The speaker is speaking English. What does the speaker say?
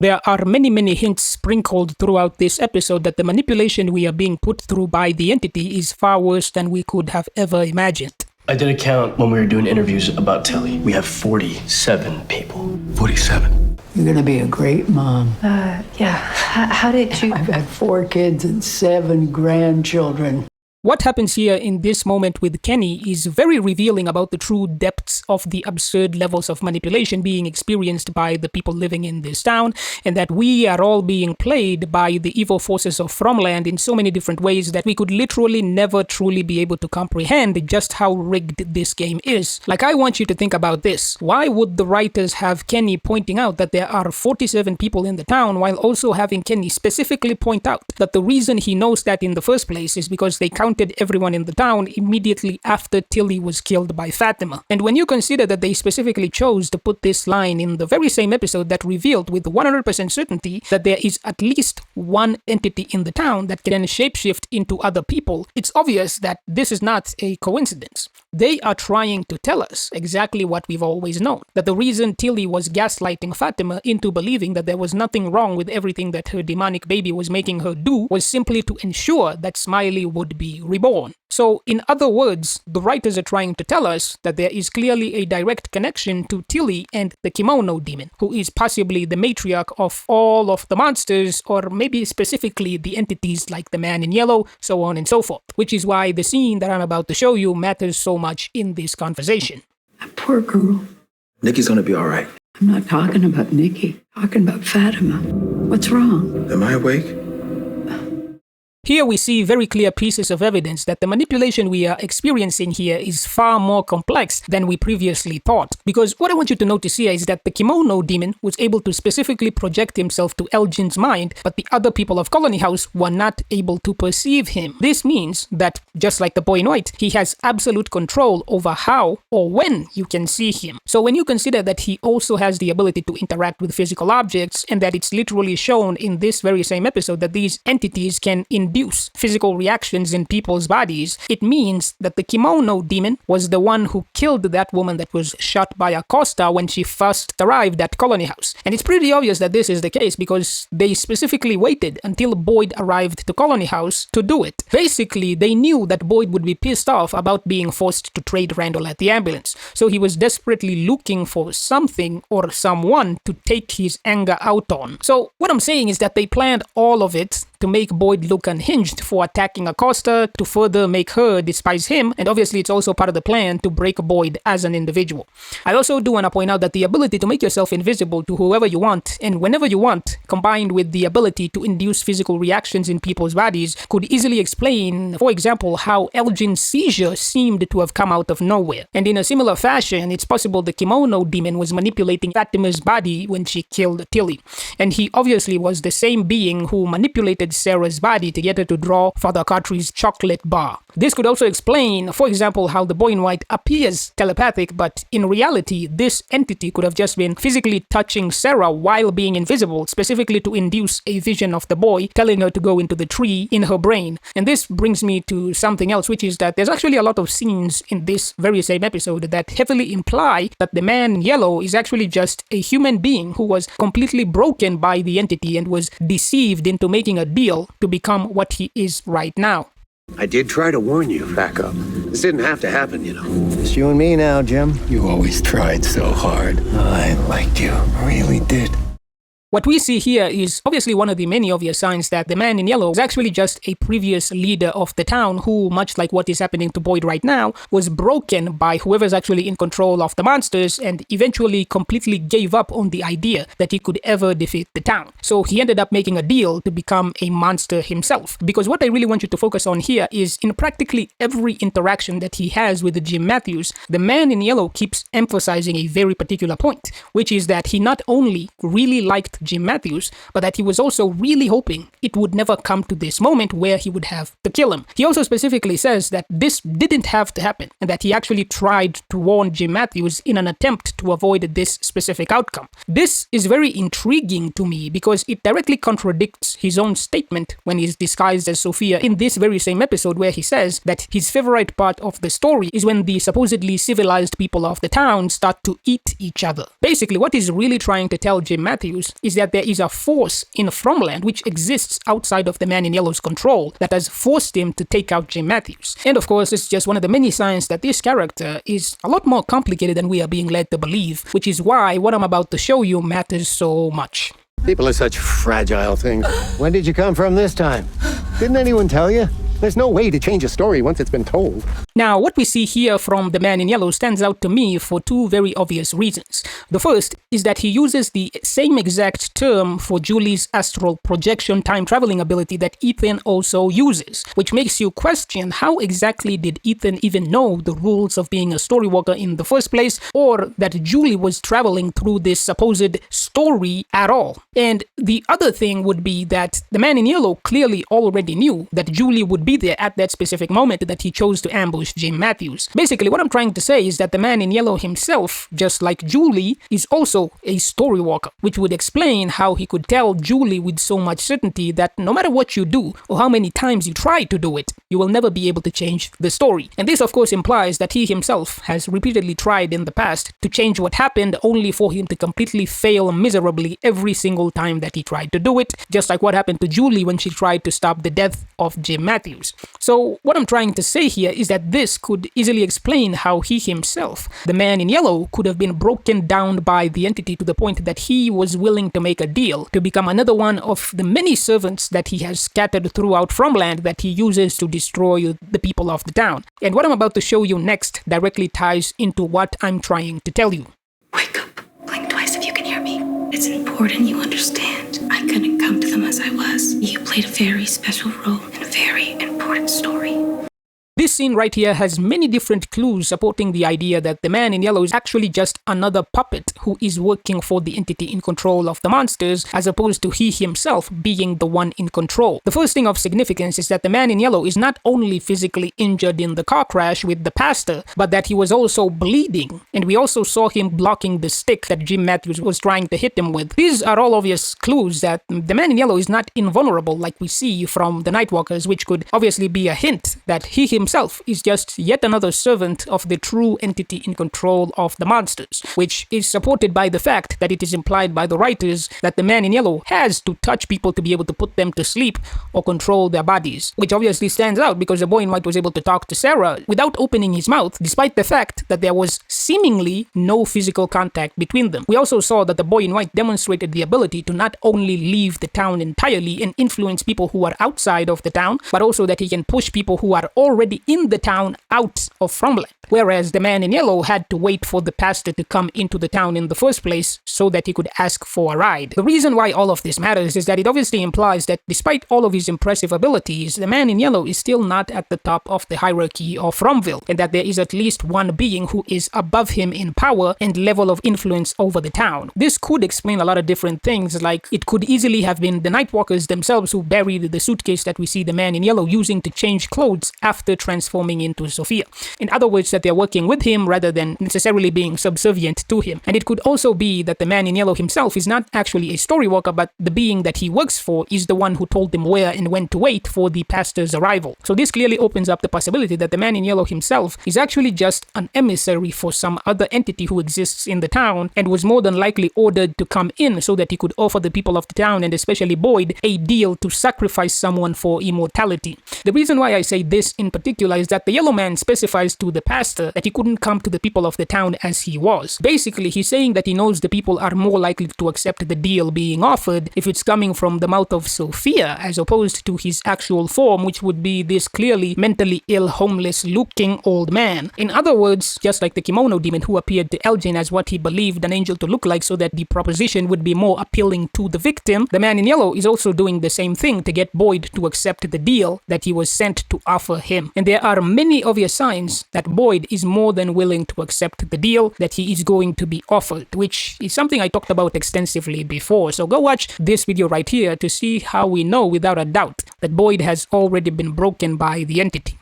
There are many hints sprinkled throughout this episode that the manipulation we are being put through by the entity is far worse than we could have ever imagined. I did a count when we were doing interviews about Telly. We have 47 people. 47? You're gonna be a great mom. Yeah. How did you... I've had 4 kids and 7 grandchildren. What happens here in this moment with Kenny is very revealing about the true depths of the absurd levels of manipulation being experienced by the people living in this town, and that we are all being played by the evil forces of Fromland in so many different ways that we could literally never truly be able to comprehend just how rigged this game is. Like, I want you to think about this. Why would the writers have Kenny pointing out that there are 47 people in the town, while also having Kenny specifically point out that the reason he knows that in the first place is because they counted everyone in the town immediately after Tilly was killed by Fatima? And when you consider that they specifically chose to put this line in the very same episode that revealed with 100% certainty that there is at least one entity in the town that can shapeshift into other people, it's obvious that this is not a coincidence. They are trying to tell us exactly what we've always known, that the reason Tilly was gaslighting Fatima into believing that there was nothing wrong with everything that her demonic baby was making her do was simply to ensure that Smiley would be reborn. So, in other words, the writers are trying to tell us that there is clearly a direct connection to Tilly and the Kimono Demon, who is possibly the matriarch of all of the monsters, or maybe specifically the entities like the Man in Yellow, so on and so forth, which is why the scene that I'm about to show you matters so much in this conversation. That poor girl. Nikki's gonna be alright. I'm not talking about Nikki. I'm talking about Fatima. What's wrong? Am I awake? Here we see very clear pieces of evidence that the manipulation we are experiencing here is far more complex than we previously thought. Because what I want you to notice here is that the Kimono Demon was able to specifically project himself to Elgin's mind, but the other people of Colony House were not able to perceive him. This means that, just like the boy in white, he has absolute control over how or when you can see him. So when you consider that he also has the ability to interact with physical objects, and that it's literally shown in this very same episode that these entities can induce physical reactions in people's bodies, it means that the Kimono Demon was the one who killed that woman that was shot by Acosta when she first arrived at Colony House. And it's pretty obvious that this is the case because they specifically waited until Boyd arrived to Colony House to do it. Basically, they knew that Boyd would be pissed off about being forced to trade Randall at the ambulance, so he was desperately looking for something or someone to take his anger out on. So what I'm saying is that they planned all of it to make Boyd look unhinged for attacking Acosta, to further make her despise him, and obviously it's also part of the plan to break Boyd as an individual. I also do want to point out that the ability to make yourself invisible to whoever you want and whenever you want, combined with the ability to induce physical reactions in people's bodies, could easily explain, for example, how Elgin's seizure seemed to have come out of nowhere. And in a similar fashion, it's possible the Kimono Demon was manipulating Fatima's body when she killed Tilly. And he obviously was the same being who manipulated Sarah's body to get her to draw Father Cartry's chocolate bar. This could also explain, for example, how the boy in white appears telepathic, but in reality, this entity could have just been physically touching Sarah while being invisible, specifically to induce a vision of the boy telling her to go into the tree in her brain. And this brings me to something else, which is that there's actually a lot of scenes in this very same episode that heavily imply that the Man in Yellow is actually just a human being who was completely broken by the entity and was deceived into making a deal to become what he is right now. I did try to warn you. Back up. This didn't have to happen, you know. It's you and me now, Jim. You always tried so hard. I liked you. Really did. What we see here is obviously one of the many obvious signs that the Man in Yellow is actually just a previous leader of the town who, much like what is happening to Boyd right now, was broken by whoever's actually in control of the monsters and eventually completely gave up on the idea that he could ever defeat the town. So he ended up making a deal to become a monster himself. Because what I really want you to focus on here is in practically every interaction that he has with Jim Matthews, the Man in Yellow keeps emphasizing a very particular point, which is that he not only really liked Jim Matthews, but that he was also really hoping it would never come to this moment where he would have to kill him. He also specifically says that this didn't have to happen, and that he actually tried to warn Jim Matthews in an attempt to avoid this specific outcome. This is very intriguing to me because it directly contradicts his own statement when he's disguised as Sophia in this very same episode where he says that his favorite part of the story is when the supposedly civilized people of the town start to eat each other. Basically, what he's really trying to tell Jim Matthews is is that there is a force in Fromland which exists outside of the Man in Yellow's control that has forced him to take out Jim Matthews. And of course, it's just one of the many signs that this character is a lot more complicated than we are being led to believe, which is why what I'm about to show you matters so much. People are such fragile things. When did you come from this time? Didn't anyone tell you? There's no way to change a story once it's been told. Now, what we see here from the Man in Yellow stands out to me for two very obvious reasons. The first is that he uses the same exact term for Julie's astral projection time-traveling ability that Ethan also uses, which makes you question how exactly did Ethan even know the rules of being a storywalker in the first place, or that Julie was traveling through this supposed story at all. And the other thing would be that the Man in Yellow clearly already knew that Julie would be there at that specific moment that he chose to ambush Jim Matthews. Basically, what I'm trying to say is that the Man in Yellow himself, just like Julie, is also a storywalker, which would explain how he could tell Julie with so much certainty that no matter what you do, or how many times you try to do it, you will never be able to change the story. And this, of course, implies that he himself has repeatedly tried in the past to change what happened, only for him to completely fail miserably every single time that he tried to do it, just like what happened to Julie when she tried to stop the death of Jim Matthews. So what I'm trying to say here is that this could easily explain how he himself, the Man in Yellow, could have been broken down by the entity to the point that he was willing to make a deal to become another one of the many servants that he has scattered throughout Fromland that he uses to destroy the people of the town. And what I'm about to show you next directly ties into what I'm trying to tell you. Wake up. Blink twice if you can hear me. It's important you understand. I couldn't come to them as I was. You played a very special role in a very important story. This scene right here has many different clues supporting the idea that the Man in Yellow is actually just another puppet who is working for the entity in control of the monsters, as opposed to he himself being the one in control. The first thing of significance is that the Man in Yellow is not only physically injured in the car crash with the pastor, but that he was also bleeding, and we also saw him blocking the stick that Jim Matthews was trying to hit him with. These are all obvious clues that the Man in Yellow is not invulnerable like we see from the Nightwalkers, which could obviously be a hint that he himself is just yet another servant of the true entity in control of the monsters, which is supported by the fact that it is implied by the writers that the Man in Yellow has to touch people to be able to put them to sleep or control their bodies, which obviously stands out because the boy in white was able to talk to Sarah without opening his mouth, despite the fact that there was seemingly no physical contact between them. We also saw that the boy in white demonstrated the ability to not only leave the town entirely and influence people who are outside of the town, but also that he can push people who are already in the town out of Fromland, whereas the Man in Yellow had to wait for the pastor to come into the town in the first place so that he could ask for a ride. The reason why all of this matters is that it obviously implies that despite all of his impressive abilities, the Man in Yellow is still not at the top of the hierarchy of Fromville, and that there is at least one being who is above him in power and level of influence over the town. This could explain a lot of different things, like it could easily have been the Nightwalkers themselves who buried the suitcase that we see the Man in Yellow using to change clothes after transforming into Sophia. In other words, that they're working with him rather than necessarily being subservient to him. And it could also be that the Man in Yellow himself is not actually a storywalker, but the being that he works for is the one who told them where and when to wait for the pastor's arrival. So this clearly opens up the possibility that the Man in Yellow himself is actually just an emissary for some other entity who exists in the town and was more than likely ordered to come in so that he could offer the people of the town, and especially Boyd, a deal to sacrifice someone for immortality. The reason why I say this in particular is that the Yellow Man specifies to the pastor that he couldn't come to the people of the town as he was. Basically, he's saying that he knows the people are more likely to accept the deal being offered if it's coming from the mouth of Sophia as opposed to his actual form, which would be this clearly mentally ill, homeless-looking old man. In other words, just like the kimono demon who appeared to Elgin as what he believed an angel to look like so that the proposition would be more appealing to the victim, the Man in Yellow is also doing the same thing to get Boyd to accept the deal that he was sent to offer him. And there are many obvious signs that Boyd is more than willing to accept the deal that he is going to be offered, which is something I talked about extensively before. So go watch this video right here to see how we know without a doubt that Boyd has already been broken by the entity.